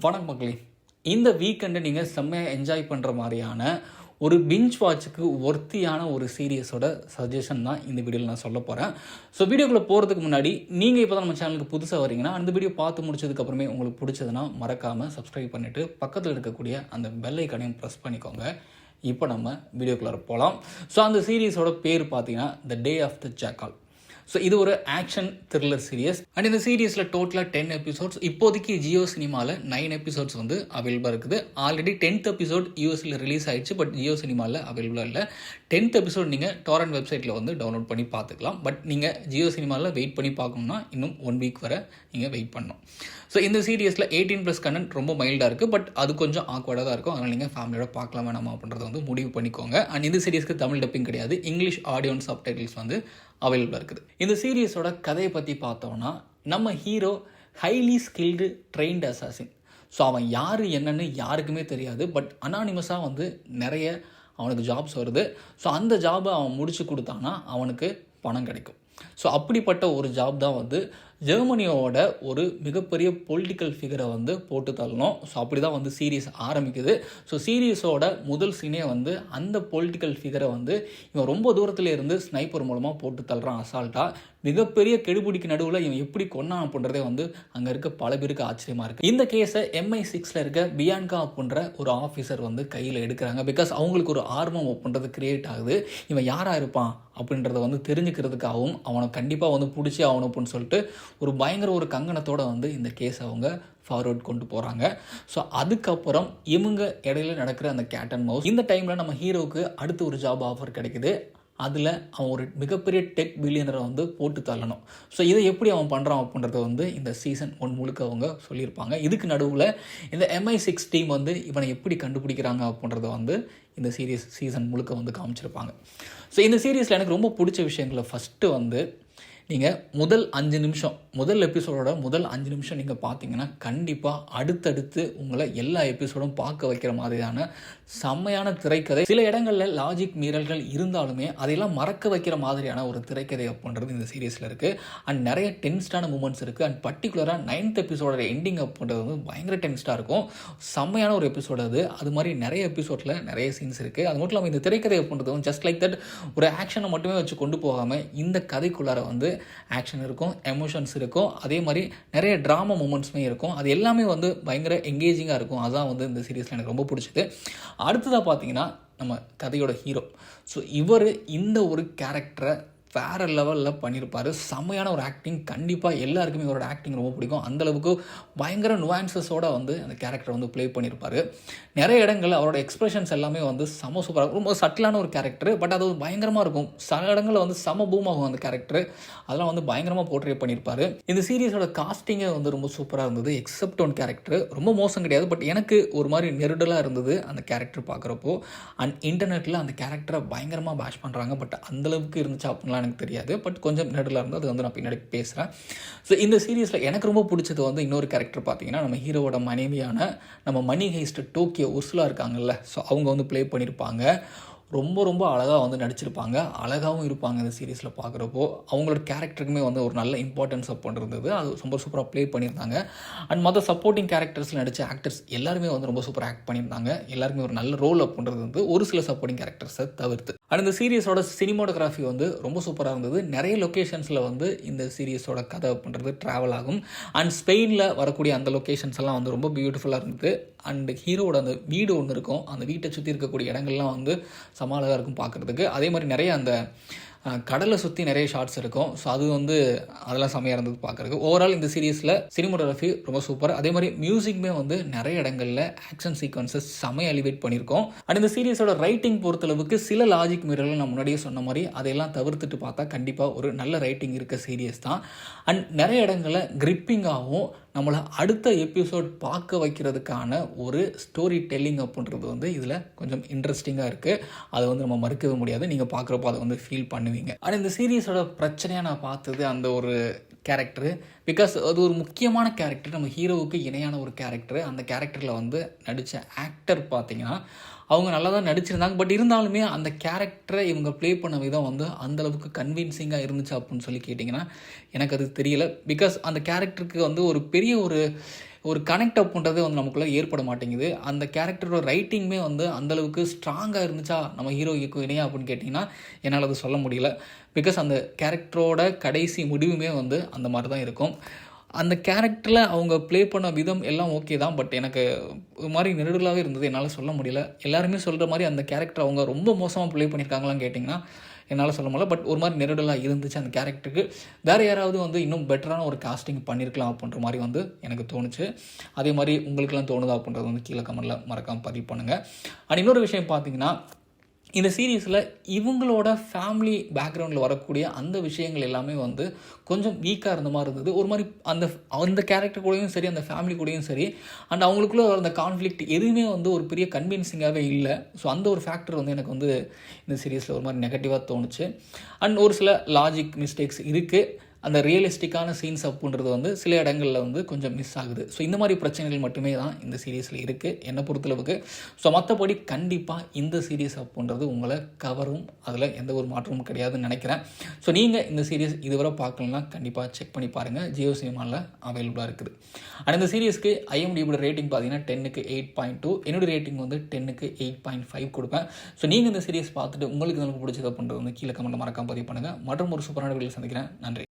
வணக்கம் மக்களே. இந்த வீக்கெண்டை நீங்கள் செம்மையாக என்ஜாய் பண்ணுற மாதிரியான ஒரு பிஞ்ச் வாட்சுக்கு ஒர்த்தியான ஒரு சீரியஸோட சஜஷன் தான் இந்த வீடியோவில் நான் சொல்ல போகிறேன். ஸோ வீடியோக்குள்ளே போகிறதுக்கு முன்னாடி நீங்கள் இப்போ தான் நம்ம சேனலுக்கு புதுசாக வரீங்கன்னா அந்த வீடியோ பார்த்து முடிச்சதுக்கப்புறமே உங்களுக்கு பிடிச்சதுன்னா மறக்காமல் சப்ஸ்கிரைப் பண்ணிவிட்டு பக்கத்தில் இருக்கக்கூடிய அந்த பெல் ஐக்கானையும் ப்ரெஸ் பண்ணிக்கோங்க. இப்போ நம்ம வீடியோக்குள்ளே போகலாம். ஸோ அந்த சீரியஸோட பேர் பார்த்தீங்கன்னா த டே ஆஃப் த ஜாக்கால். ஸோ இது ஒரு ஆக்ஷன் த்ரில்லர் சீரியஸ் அண்ட் இந்த சீரியஸில் டோட்டலாக 10 எபிசோட்ஸ். இப்போதைக்கு ஜியோ சினிமாவில் 9 எபிசோட்ஸ் வந்து அவைலபிளாக இருக்குது. ஆல்ரெடி 10th எபிசோட் யூஎஸில் ரிலீஸ் ஆயிடுச்சு, பட் ஜியோ சினிமாவில் அவைலபிளாக இல்லை. 10th எபிசோட் நீங்கள் டொரண்ட் வெப்சைட்டில் வந்து டவுன்லோட் பண்ணி பார்த்துக்கலாம். பட் நீங்கள் ஜியோ சினிமாவில் வெயிட் பண்ணி பார்க்கணும்னா இன்னும் 1 வீக் வரை நீங்கள் வெயிட் பண்ணணும். ஸோ இந்த சீரியஸில் 18+ கண்டென்ட் ரொம்ப மைல்டாக இருக்குது, பட் அது கொஞ்சம் ஆக்வர்டாக தான் இருக்கும். அதனால் நீங்கள் ஃபேமிலியோட பார்க்கலாம் வேணாமா அப்படின்றத வந்து முடிவு பண்ணிக்கோங்க. அண்ட் இந்த சீரியஸ்க்கு தமிழ் டப்பிங் கிடையாது, இங்கிலீஷ் ஆடியோ அண்ட் சப்டைட்டில்ஸ் வந்து அவைலபிளாக இருக்குது. இந்த சீரியஸோட கதையை பற்றி பார்த்தோம்னா, நம்ம hero highly skilled trained assassin. So அவன் யார் என்னன்னு யாருக்குமே தெரியாது, பட் அனானிமஸாக வந்து நிறைய அவனுக்கு ஜாப்ஸ் வருது. ஸோ அந்த ஜாபை அவன் முடிச்சு கொடுத்தானா அவனுக்கு பணம் கிடைக்கும். ஸோ அப்படிப்பட்ட ஒரு ஜாப் தான் வந்து ஜெர்மனியோட ஒரு மிகப்பெரிய பொலிட்டிக்கல் ஃபிகரை வந்து போட்டு தள்ளணும். ஸோ அப்படி தான் வந்து சீரியஸ் ஆரம்பிக்குது. ஸோ சீரியஸோட முதல் சீனே வந்து அந்த பொலிட்டிக்கல் ஃபிகரை வந்து இவன் ரொம்ப தூரத்தில் இருந்து ஸ்னைப்பர் மூலமாக போட்டு தள்ளுறான் அசால்ட்டாக. மிகப்பெரிய கெடுபிடிக்கு நடுவில் இவன் எப்படி கொன்னான் அப்படின்றதே வந்து அங்கே இருக்க பல பேருக்கு ஆச்சரியமாக இருக்குது. இந்த கேஸை MI6 இருக்க பியான்கா அப்படின்ற ஒரு ஆஃபீஸர் வந்து கையில் எடுக்கிறாங்க. பிகாஸ் அவங்களுக்கு ஒரு ஆர்வம் அப்படின்றது கிரியேட் ஆகுது. இவன் யாராக இருப்பான் அப்படின்றத வந்து தெரிஞ்சுக்கிறதுக்காகவும் அவனை கண்டிப்பாக வந்து பிடிச்சி ஆகணும் அப்படின்னு சொல்லிட்டு ஒரு பயங்கர ஒரு கங்கணத்தோடு வந்து இந்த கேஸை அவங்க ஃபார்வர்ட் கொண்டு போகிறாங்க. ஸோ அதுக்கப்புறம் இவங்க இடையில நடக்கிற அந்த கேட் அண்ட் மவுஸ். இந்த டைமில் நம்ம ஹீரோவுக்கு அடுத்து ஒரு ஜாப் ஆஃபர் கிடைக்குது. அதில் அவன் ஒரு மிகப்பெரிய டெக் பில்லியனரை வந்து போட்டு தள்ளணும். ஸோ இதை எப்படி அவன் பண்ணுறான் அப்படின்றத வந்து இந்த சீசன் 1 முழுக்க அவங்க சொல்லியிருப்பாங்க. இதுக்கு நடுவில் இந்த MI6 டீம் வந்து இவனை எப்படி கண்டுபிடிக்கிறாங்க அப்படின்றத வந்து இந்த சீசன் முழுக்க வந்து காமிச்சிருப்பாங்க. ஸோ இந்த சீரியஸில் எனக்கு ரொம்ப பிடிச்ச விஷயங்களை ஃபஸ்ட்டு வந்து நீங்கள் முதல் எபிசோடோட முதல் 5 நிமிஷம் நீங்கள் பார்த்தீங்கன்னா கண்டிப்பாக அடுத்தடுத்து உங்களை எல்லா எபிசோடும் பார்க்க வைக்கிற மாதிரியான செம்மையான திரைக்கதை. சில இடங்களில் லாஜிக் மீறல்கள் இருந்தாலுமே அதையெல்லாம் மறக்க வைக்கிற மாதிரியான ஒரு திரைக்கதை அப்படின்றது இந்த சீரியஸில் இருக்குது. அண்ட் நிறைய டென்ஸ்டான மூமெண்ட்ஸ் இருக்குது. அண்ட் பர்டிகுலராக 9th எபிசோட எண்டிங் அப்படின்றது வந்து பயங்கர டென்ஸ்டாக இருக்கும். செம்மையான ஒரு எபிசோடு அது. அது மாதிரி நிறைய எபிசோடில் நிறைய சீன்ஸ் இருக்குது. அது மட்டும் இல்லாமல் இந்த திரைக்கதை அப்படின்றது வந்து ஜஸ்ட் லைக் தட் ஒரு ஆக்ஷனை மட்டுமே வச்சு கொண்டு போகாமல் இந்த கதைக்குள்ளார வந்து ஆக்ஷன் இருக்கும், எமோஷன்ஸ் இருக்கும், அதே மாதிரி நிறைய ட்ராமா மூமெண்ட்ஸுமே இருக்கும். அது எல்லாமே வந்து பயங்கர எங்கேஜிங்காக இருக்கும். அதுதான் வந்து இந்த சீரியஸில் எனக்கு ரொம்ப பிடிச்சது. அடுத்ததாக பார்த்தீங்கன்னா நம்ம கதையோட ஹீரோ. ஸோ இவர் இந்த ஒரு கேரக்டரை வேறு லெவலில் பண்ணியிருப்பார். செம்மையான ஒரு ஆக்டிங். கண்டிப்பாக எல்லாருக்குமே இவரோட ஆக்டிங் ரொம்ப பிடிக்கும். அந்தளவுக்கு பயங்கர நுவான்சஸோடு வந்து அந்த கேரக்டரை வந்து ப்ளே பண்ணியிருப்பார். நிறைய இடங்களில் அவரோட எக்ஸ்பிரஷன்ஸ் எல்லாமே வந்து செம சூப்பராக, ரொம்ப சட்டிலான ஒரு கேரக்டர், பட் அது பயங்கரமாக இருக்கும். சில இடங்களில் வந்து செம பூமாகும் அந்த கேரக்டர். அதெல்லாம் வந்து பயங்கரமாக போர்ட்ரே பண்ணியிருப்பார். இந்த சீரியஸோட காஸ்டிங்கே வந்து ரொம்ப சூப்பராக இருந்தது. எக்ஸப்ட் ஒன் கேரக்டர் ரொம்ப மோசம் கிடையாது, பட் எனக்கு ஒரு மாதிரி நெருடலாக இருந்தது அந்த கேரக்டர் பார்க்குறப்போ. அண்ட் இன்டர்நெட்டில் அந்த கேரக்டரை பயங்கரமாக பேஷ் பண்ணுறாங்க, பட் அந்தளவுக்கு இருந்துச்சு அப்படின்லாம் எனக்கு தெரியாது. பட் கொஞ்சம் நெருடலாக இருந்தது. அது வந்து நான் பின்னாடி பேசுகிறேன். ஸோ இந்த சீரியஸில் எனக்கு ரொம்ப பிடிச்சது வந்து இன்னொரு கேரக்டர் பார்த்தீங்கன்னா நம்ம ஹீரோவோட மனைவியான நம்ம மணி ஹெய்ஸ்ட் டோக்கியோ உர்சுலா இருக்காங்கல்ல. ஸோ அவங்க வந்து ப்ளே பண்ணியிருப்பாங்க. ரொம்ப ரொம்ப அழகாக வந்து நடிச்சிருப்பாங்க. அழகாகவும் இருப்பாங்க இந்த சீரீஸில் பார்க்குறப்போ. அவங்களோட கேரக்டருக்குமே வந்து ஒரு நல்ல இம்பார்ட்டன்ஸ் அப்போ இருந்தது. அது ரொம்ப சூப்பராக ப்ளே பண்ணியிருந்தாங்க. அண்ட் மற்ற சப்போர்ட்டிங் கேரக்டர்ஸில் நடித்த ஆக்டர்ஸ் எல்லாருமே வந்து ரொம்ப சூப்பராக ஆக்ட் பண்ணியிருந்தாங்க. எல்லாருமே ஒரு நல்ல ரோல் அப்படின்றது வந்து ஒரு சில சப்போர்ட்டிங் கேரக்டர்ஸை தவிர்த்து. அண்ட் இந்த சீரியஸோட சினிமோட்டோகிராஃபி வந்து ரொம்ப சூப்பராக இருந்தது. நிறைய லொக்கேஷன்ஸில் வந்து இந்த சீரியஸோட கதை அப்படின்றது ட்ராவல் ஆகும். அண்ட் ஸ்பெயினில் வரக்கூடிய அந்த லொக்கேஷன்ஸ் எல்லாம் வந்து ரொம்ப பியூட்டிஃபுல்லாக இருந்தது. அண்ட் ஹீரோட அந்த வீடு ஒன்று இருக்கும், அந்த வீட்டை சுற்றி இருக்கக்கூடிய இடங்கள்லாம் வந்து சமாளமாக இருக்கும் பார்க்குறதுக்கு. அதே மாதிரி நிறைய அந்த கடலை சுற்றி நிறைய ஷார்ட்ஸ் இருக்கும். ஸோ அது வந்து அதெல்லாம் செம்மையாக இருந்தது பார்க்குறதுக்கு. ஓவரால் இந்த சீரியஸில் சினிமோட்டோகிராஃபி ரொம்ப சூப்பர். அதே மாதிரி மியூசிக்குமே வந்து நிறைய இடங்களில் ஆக்ஷன் சீக்வன்சஸ் செம்மையாக எலிவேட் பண்ணியிருக்கோம். அண்ட் இந்த சீரியஸோட ரைட்டிங் பொறுத்தளவுக்கு சில லாஜிக் மீறல்கள் நான் முன்னாடியே சொன்ன மாதிரி அதையெல்லாம் தவிர்த்துட்டு பார்த்தா கண்டிப்பாக ஒரு நல்ல ரைட்டிங் இருக்க சீரியஸ் தான். அண்ட் நிறைய இடங்களில் கிரிப்பிங்காகவும் நம்மளை அடுத்த எபிசோட் பார்க்க வைக்கிறதுக்கான ஒரு ஸ்டோரி டெல்லிங் அப்படின்றது வந்து இதில் கொஞ்சம் இன்ட்ரெஸ்டிங்காக இருக்குது. அதை வந்து நம்ம மறுக்கவே முடியாது. நீங்கள் பார்க்குறப்போ அதை வந்து ஃபீல் பண்ணுவீங்க. ஆனால் இந்த சீரியஸோட பிரச்சனையாக நான் பார்த்தது அந்த ஒரு கேரக்டரு. பிகாஸ் அது ஒரு முக்கியமான கேரக்டர், நம்ம ஹீரோவுக்கு இணையான ஒரு கேரக்டர். அந்த கேரக்டரில் வந்து நடித்த ஆக்டர் பார்த்திங்கன்னா அவங்க நல்லா தான் நடிச்சிருந்தாங்க. பட் இருந்தாலுமே அந்த கேரக்டரை இவங்க ப்ளே பண்ண விதம் வந்து அந்தளவுக்கு கன்வின்சிங்காக இருந்துச்சு அப்படின்னு சொல்லி கேட்டிங்கன்னா எனக்கு அது தெரியலை. பிகாஸ் அந்த கேரக்டருக்கு வந்து ஒரு பெரிய ஒரு கனெக்ட் அப்ன்றது வந்து நமக்குள்ளே ஏற்பட மாட்டேங்குது. அந்த கேரக்டரோட ரைட்டிங்குமே வந்து அந்தளவுக்கு ஸ்ட்ராங்காக இருந்துச்சா நம்ம ஹீரோய்க்கு இணையா அப்படின்னு கேட்டிங்கன்னா என்னால் அது சொல்ல முடியல. பிகாஸ் அந்த கேரக்டரோட கடைசி முடிவுமே வந்து அந்த மாதிரி தான் இருக்கும். அந்த கேரக்டரில் அவங்க ப்ளே பண்ண விதம் எல்லாம் ஓகே தான். பட் எனக்கு ஒரு மாதிரி நெருடலாகவே இருந்தது. என்னால் சொல்ல முடியல. எல்லாருமே சொல்கிற மாதிரி அந்த கேரக்டர் அவங்க ரொம்ப மோசமாக ப்ளே பண்ணியிருக்காங்களான்னு கேட்டிங்கன்னா என்னால் சொல்ல முடியல. பட் ஒரு மாதிரி நெருடலாக இருந்துச்சு அந்த கேரக்டருக்கு. வேறு யாராவது வந்து இன்னும் பெட்டரான ஒரு காஸ்டிங் பண்ணியிருக்கலாம் அப்படின்ற மாதிரி வந்து எனக்கு தோணுச்சு. அதே மாதிரி உங்களுக்கெல்லாம் தோணுதா அப்படின்றது வந்து கீழே கமெண்ட்டில் மறக்காமல் பதிவு பண்ணுங்கள். அண்ட் இன்னொரு விஷயம் பார்த்தீங்கன்னா, இந்த சீரீஸில் இவங்களோட ஃபேமிலி பேக்ரவுண்டில் வரக்கூடிய அந்த விஷயங்கள் எல்லாமே வந்து கொஞ்சம் வீக்காக இருந்த மாதிரி இருந்தது. ஒரு மாதிரி அந்த கேரக்டர் கூடயும் சரி, அந்த ஃபேமிலி கூடயும் சரி, அண்ட் அவங்களுக்குள்ள அந்த கான்ஃப்ளிக்ட் எதுவுமே வந்து ஒரு பெரிய கன்வின்சிங்காகவே இல்லை. ஸோ அந்த ஒரு ஃபேக்டர் வந்து எனக்கு வந்து இந்த சீரீஸில் ஒரு மாதிரி நெகட்டிவாக தோணுச்சு. அண்ட் ஒரு சில லாஜிக் மிஸ்டேக்ஸ் இருக்குது. அந்த ரியலிஸ்டிக்கான சீன்ஸ் அப்புன்றது வந்து சில இடங்களில் வந்து கொஞ்சம் மிஸ் ஆகுது. ஸோ இந்த மாதிரி பிரச்சனைகள் மட்டுமே தான் இந்த சீரீஸில் இருக்குது என்னை பொறுத்தளவுக்கு. ஸோ மற்றபடி கண்டிப்பாக இந்த சீரீஸ் அப்புன்றது உங்களை கவரும், அதில் எந்த ஒரு மாற்றமும் கிடையாதுன்னு நினைக்கிறேன். ஸோ நீங்கள் இந்த சீரீஸ் இதுவரை பார்க்கலன்னா கண்டிப்பாக செக் பண்ணி பாருங்கள். ஜியோ சினிமாவில் அவைலபிளாக இருக்குது. அண்ட் இந்த சீரீஸ்க்கு ஐஎம்டிபியோட ரேட்டிங் பார்த்தீங்கன்னா 10க்கு 8.2, என்னுடைய ரேட்டிங் வந்து 10க்கு 8.5 கொடுப்பேன். ஸோ நீங்கள் இந்த சீரீஸ் பார்த்துட்டு உங்களுக்கு நமக்கு பிடிச்சது அப்படின்றது வந்து கீழே கமெண்ட்டில் மறக்காம பதிவு பண்ணுங்கள். மற்றும் ஒரு சூப்பரான வீடியோ சந்திக்கிறேன். நன்றி.